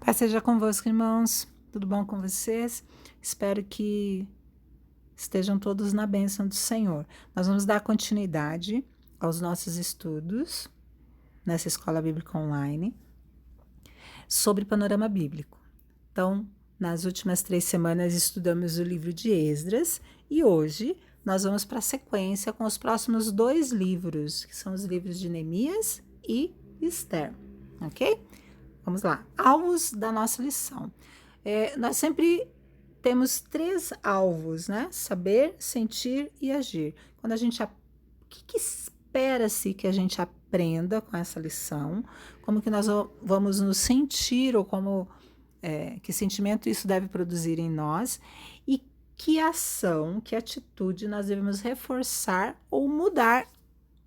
Paz seja convosco, irmãos. Tudo bom com vocês? Espero que estejam todos na bênção do Senhor. Nós vamos dar continuidade aos nossos estudos nessa escola bíblica online sobre panorama bíblico. Então, nas últimas 3 semanas estudamos o livro de Esdras e hoje nós vamos para a sequência com os próximos 2 livros, que são os livros de Neemias e Ester, ok? Vamos lá, alvos da nossa lição. Nós sempre temos 3 alvos, né? Saber, sentir e agir. Quando a gente, o que espera-se que a gente aprenda com essa lição? Como que nós vamos nos sentir ou que sentimento isso deve produzir em nós? E que ação, que atitude nós devemos reforçar ou mudar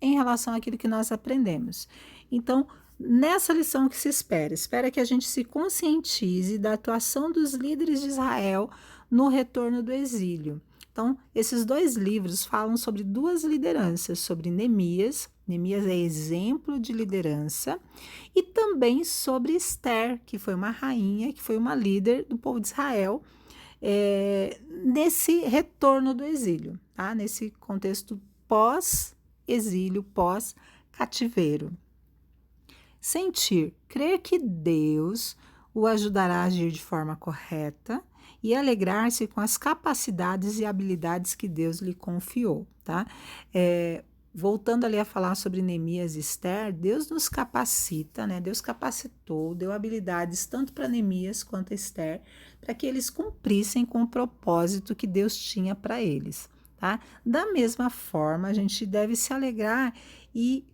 em relação àquilo que nós aprendemos? Então, nessa lição que se espera que a gente se conscientize da atuação dos líderes de Israel no retorno do exílio. Então, esses 2 livros falam sobre 2 lideranças, sobre Neemias. Neemias é exemplo de liderança, e também sobre Ester, que foi uma rainha, que foi uma líder do povo de Israel, nesse retorno do exílio, tá? Nesse contexto pós-exílio, pós-cativeiro. Sentir, crer que Deus o ajudará a agir de forma correta e alegrar-se com as capacidades e habilidades que Deus lhe confiou, tá? Voltando ali a falar sobre Neemias e Ester, Deus nos capacita, né? Deus capacitou, deu habilidades tanto para Neemias quanto a Ester, para que eles cumprissem com o propósito que Deus tinha para eles, tá? Da mesma forma, a gente deve se alegrar e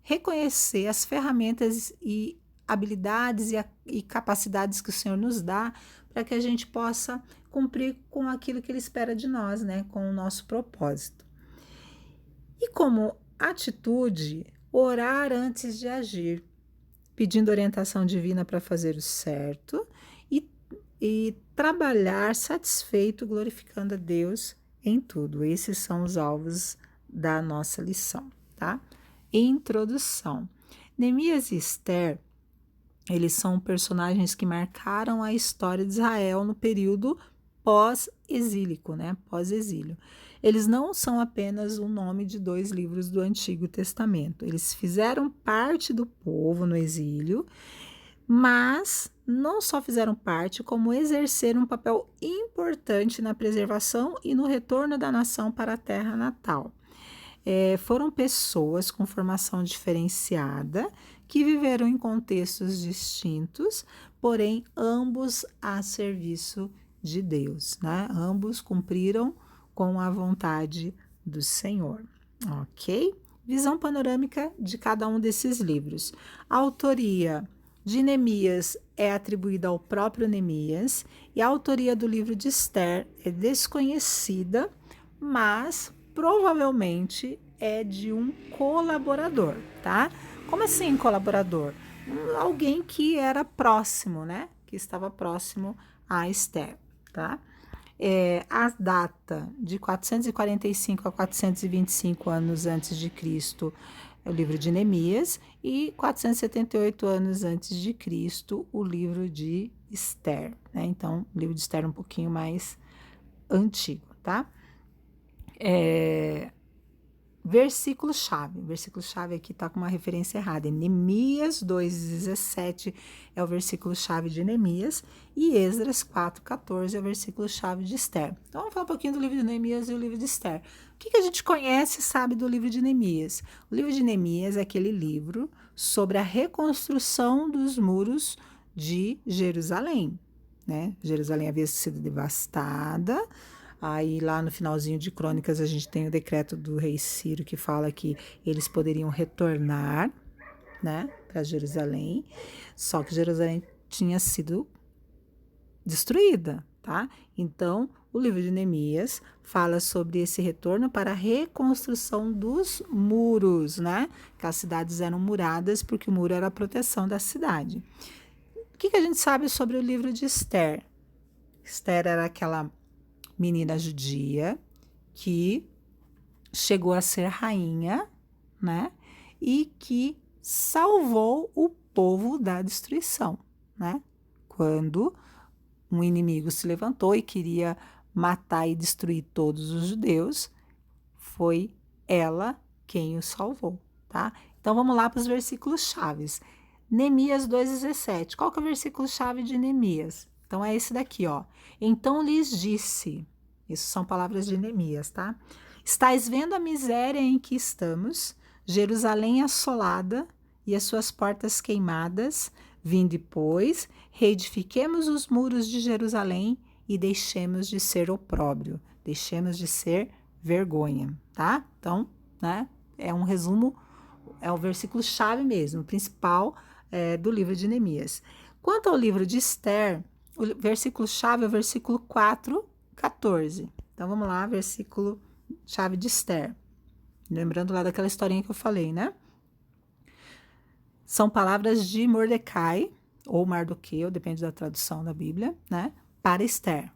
reconhecer as ferramentas e habilidades e capacidades que o Senhor nos dá para que a gente possa cumprir com aquilo que Ele espera de nós, né? Com o nosso propósito. E como atitude, orar antes de agir, pedindo orientação divina para fazer o certo e trabalhar satisfeito, glorificando a Deus em tudo. Esses são os alvos da nossa lição, tá? Introdução. Neemias e Ester, eles são personagens que marcaram a história de Israel no período pós-exílico, né? Pós-exílio. Eles não são apenas o nome de 2 livros do Antigo Testamento. Eles fizeram parte do povo no exílio, mas não só fizeram parte, como exerceram um papel importante na preservação e no retorno da nação para a terra natal. Foram pessoas com formação diferenciada, que viveram em contextos distintos, porém ambos a serviço de Deus, né? Ambos cumpriram com a vontade do Senhor, ok? Visão panorâmica de cada um desses livros. A autoria de Neemias é atribuída ao próprio Neemias e a autoria do livro de Ester é desconhecida, mas provavelmente é de um colaborador, tá? Como assim colaborador? Alguém que era próximo, né? Que estava próximo a Ester, tá? A data de 445 a 425 anos antes de Cristo é o livro de Neemias e 478 anos antes de Cristo o livro de Ester, né? Então, o livro de Ester é um pouquinho mais antigo, tá? Versículo-chave aqui está com uma referência errada. Neemias 2,17 é o versículo-chave de Neemias e Esdras 4,14 é o versículo-chave de Ester. Então, vamos falar um pouquinho do livro de Neemias e o livro de Ester. O que a gente conhece e sabe do livro de Neemias? O livro de Neemias é aquele livro sobre a reconstrução dos muros de Jerusalém, né? Jerusalém havia sido devastada. Aí lá no finalzinho de Crônicas a gente tem o decreto do rei Ciro que fala que eles poderiam retornar, né, para Jerusalém, só que Jerusalém tinha sido destruída, tá? Então, o livro de Neemias fala sobre esse retorno para a reconstrução dos muros, né? Que as cidades eram muradas porque o muro era a proteção da cidade. O que a gente sabe sobre o livro de Ester? Ester era aquela menina judia que chegou a ser rainha, né? E que salvou o povo da destruição, né? quando um inimigo se levantou e queria matar e destruir todos os judeus, foi ela quem o salvou, tá? Então vamos lá para os versículos chaves. Neemias 2,17. Qual que é o versículo chave de Neemias? Então é esse daqui, ó. Então lhes disse, isso são palavras de Neemias, tá? Estais vendo a miséria em que estamos, Jerusalém assolada e as suas portas queimadas. Vinde, pois, reedifiquemos os muros de Jerusalém e deixemos de ser opróbrio, deixemos de ser vergonha, tá? Então, né, é um resumo, é o versículo chave mesmo, o principal do livro de Neemias. Quanto ao livro de Esther, o versículo chave é o versículo 4:14. Então, vamos lá, versículo chave de Esther. Lembrando lá daquela historinha que eu falei, né? São palavras de Mordecai, ou Mardoqueu, depende da tradução da Bíblia, né? Para Esther,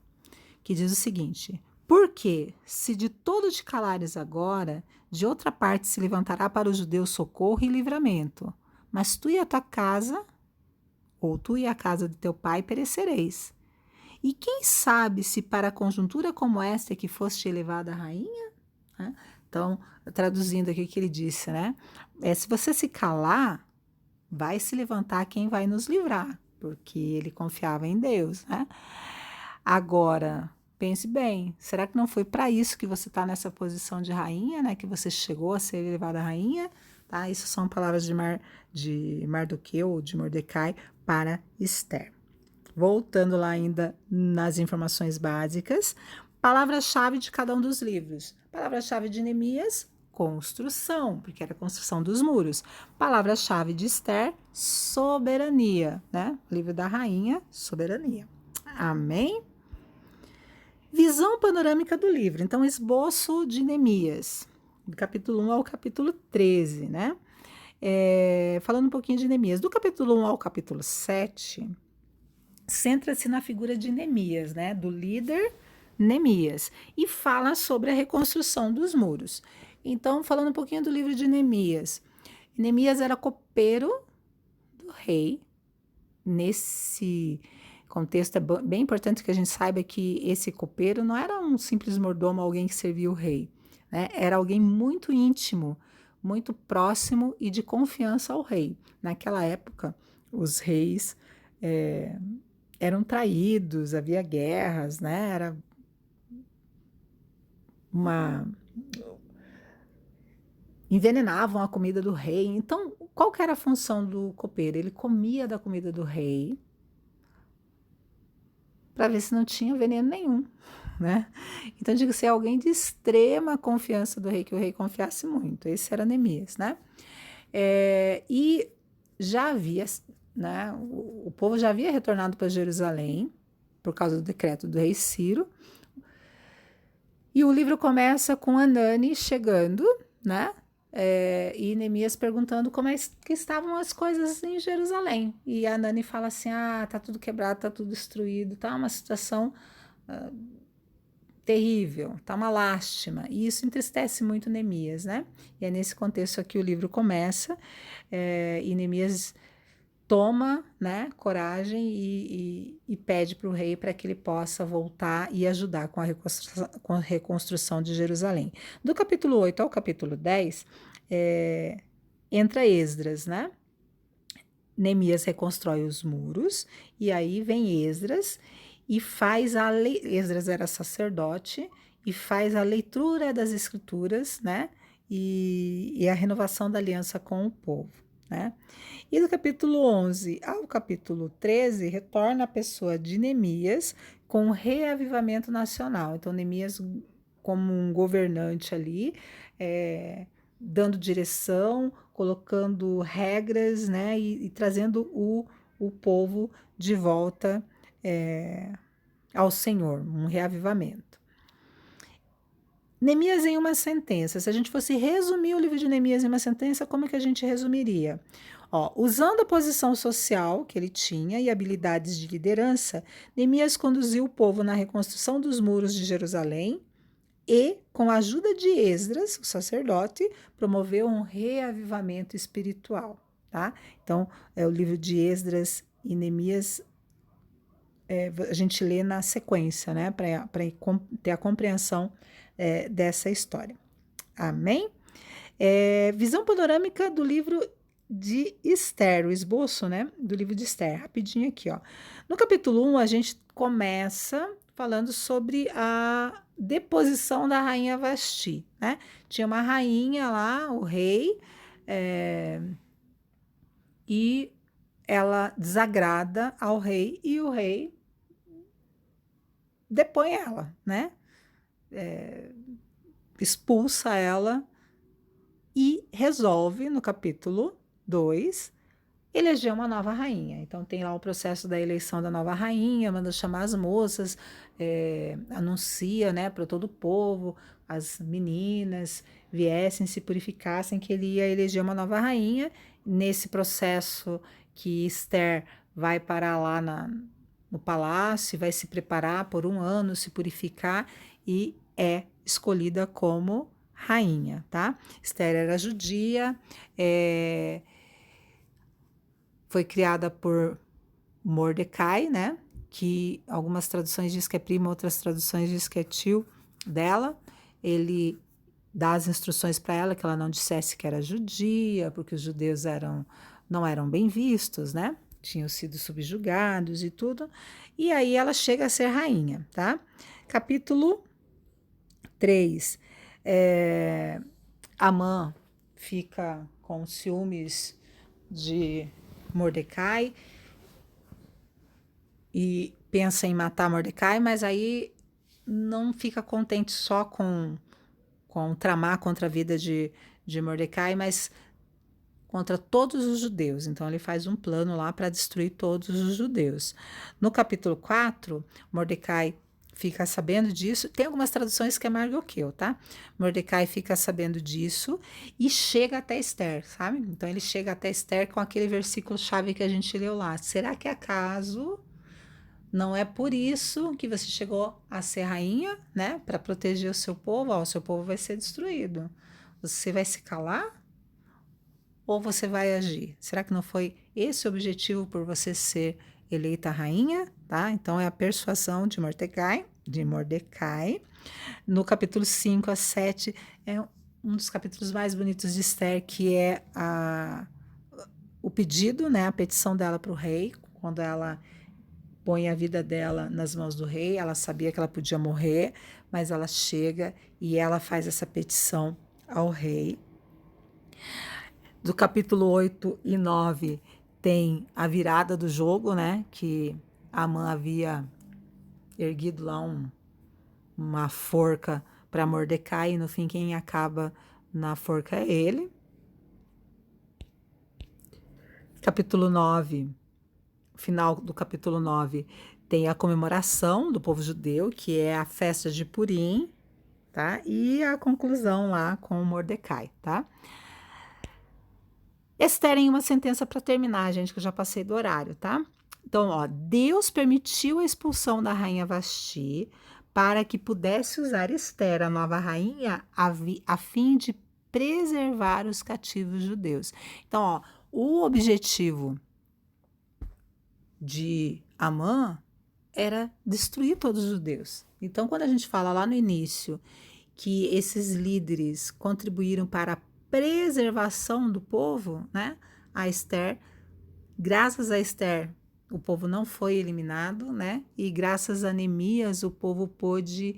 que diz o seguinte: porque, se de todo te calares agora, de outra parte se levantará para os judeus socorro e livramento, mas tu e a tua casa, ou tu e a casa de teu pai perecereis. E quem sabe se para a conjuntura como esta é que foste elevada a rainha? Então, traduzindo aqui o que ele disse, né? Se você se calar, vai se levantar quem vai nos livrar, porque ele confiava em Deus, né? Agora, pense bem, será que não foi para isso que você está nessa posição de rainha, né? Que você chegou a ser elevada a rainha? Tá? Isso são palavras de Mardoqueu ou de Mordecai para Esther. Voltando lá ainda nas informações básicas, palavra-chave de cada um dos livros. Palavra-chave de Neemias, construção, porque era a construção dos muros. Palavra-chave de Esther, soberania, né? Livro da rainha, soberania. Amém? Visão panorâmica do livro. Então, esboço de Neemias, do capítulo 1 ao capítulo 13, né? Falando um pouquinho de Neemias. Do capítulo 1 ao capítulo 7, centra-se na figura de Neemias, né? Do líder Neemias, e fala sobre a reconstrução dos muros. Então, falando um pouquinho do livro de Neemias. Neemias era copeiro do rei. Nesse contexto, é bem importante que a gente saiba que esse copeiro não era um simples mordomo, alguém que servia o rei, né? Era alguém muito íntimo, muito próximo e de confiança ao rei. Naquela época, os reis eram traídos, havia guerras, né? Era envenenavam a comida do rei. Então, qual que era a função do copeiro? Ele comia da comida do rei para ver se não tinha veneno nenhum, né? Então, diga se é alguém de extrema confiança do rei, que o rei confiasse muito. Esse era Neemias, né? E já havia, né? O povo já havia retornado para Jerusalém por causa do decreto do rei Ciro. E o livro começa com Anani chegando, né? E Neemias perguntando como é que estavam as coisas em Jerusalém. E a Anani fala assim, tá tudo quebrado, tá tudo destruído, tá uma situação terrível, tá uma lástima. E isso entristece muito Neemias, né? E é nesse contexto aqui o livro começa, e Neemias toma, né, coragem e pede para o rei para que ele possa voltar e ajudar com a reconstrução de Jerusalém. Do capítulo 8 ao capítulo 10, entra Esdras, né? Neemias reconstrói os muros, e aí vem Esdras e faz Esdras era sacerdote, e faz a leitura das escrituras, né? E a renovação da aliança com o povo, né? E do capítulo 11 ao capítulo 13, retorna a pessoa de Neemias com o reavivamento nacional. Então, Neemias, como um governante ali, dando direção, colocando regras, né, e trazendo o povo de volta ao Senhor, um reavivamento. Neemias em uma sentença. Se a gente fosse resumir o livro de Neemias em uma sentença, como que a gente resumiria? Usando a posição social que ele tinha e habilidades de liderança, Neemias conduziu o povo na reconstrução dos muros de Jerusalém e, com a ajuda de Esdras, o sacerdote, promoveu um reavivamento espiritual, tá? Então, o livro de Esdras e Neemias a gente lê na sequência, né? Para ter a compreensão dessa história. Amém? Visão panorâmica do livro de Esther, o esboço, né, do livro de Esther, rapidinho aqui, ó. No capítulo 1, a gente começa falando sobre a deposição da rainha Vasti, né? Tinha uma rainha lá, o rei, e ela desagrada ao rei, e o rei depõe ela, né? Expulsa ela e resolve, no capítulo 2, eleger uma nova rainha. Então tem lá o processo da eleição da nova rainha, manda chamar as moças, anuncia, né, para todo o povo, as meninas viessem, se purificassem, que ele ia eleger uma nova rainha. Nesse processo que Esther vai parar lá no palácio, vai se preparar por 1 ano, se purificar e é escolhida como rainha, tá? Esther era judia, foi criada por Mordecai, né? Que algumas traduções diz que é primo, outras traduções diz que é tio dela. Ele dá as instruções para ela que ela não dissesse que era judia, porque os judeus não eram bem vistos, né? Tinham sido subjugados e tudo. E aí ela chega a ser rainha, tá? Capítulo 3. Amã fica com ciúmes de Mordecai e pensa em matar Mordecai, mas aí não fica contente só com tramar contra a vida de Mordecai, mas contra todos os judeus. Então ele faz um plano lá para destruir todos os judeus. No capítulo 4, Mordecai fica sabendo disso. Tem algumas traduções que é Mardoqueu, tá? Mordecai fica sabendo disso e chega até Esther, sabe? Então ele chega até Esther com aquele versículo-chave que a gente leu lá. Será que acaso não é por isso que você chegou a ser rainha, né? Para proteger o seu povo? Ó, o seu povo vai ser destruído. Você vai se calar? Ou você vai agir? Será que não foi esse o objetivo por você ser eleita rainha, tá? Então é a persuasão de Mordecai. No capítulo 5 a 7 é um dos capítulos mais bonitos de Esther, que é o pedido, né? A petição dela para o rei, quando ela põe a vida dela nas mãos do rei. Ela sabia que ela podia morrer, mas ela chega e ela faz essa petição ao rei. Do capítulo 8 e 9 tem a virada do jogo, né? Que Amã havia erguido lá uma forca para Mordecai, e no fim quem acaba na forca é ele. Capítulo 9, final do capítulo 9, tem a comemoração do povo judeu, que é a festa de Purim, tá? E a conclusão lá com Mordecai, tá? Esther em uma sentença para terminar, gente, que eu já passei do horário, tá? Então, ó, Deus permitiu a expulsão da rainha Vasti para que pudesse usar Esther, a nova rainha, a fim de preservar os cativos judeus. Então, ó, o objetivo de Amã era destruir todos os judeus. Então, quando a gente fala lá no início que esses líderes contribuíram para a preservação do povo, né? A Esther, graças a Esther, o povo não foi eliminado, né? E graças a Neemias, o povo pôde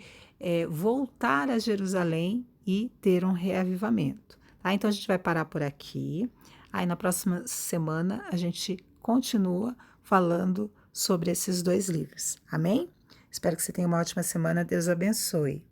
voltar a Jerusalém e ter um reavivamento. Tá? Então a gente vai parar por aqui. Aí na próxima semana a gente continua falando sobre esses 2 livros. Amém? Espero que você tenha uma ótima semana. Deus abençoe.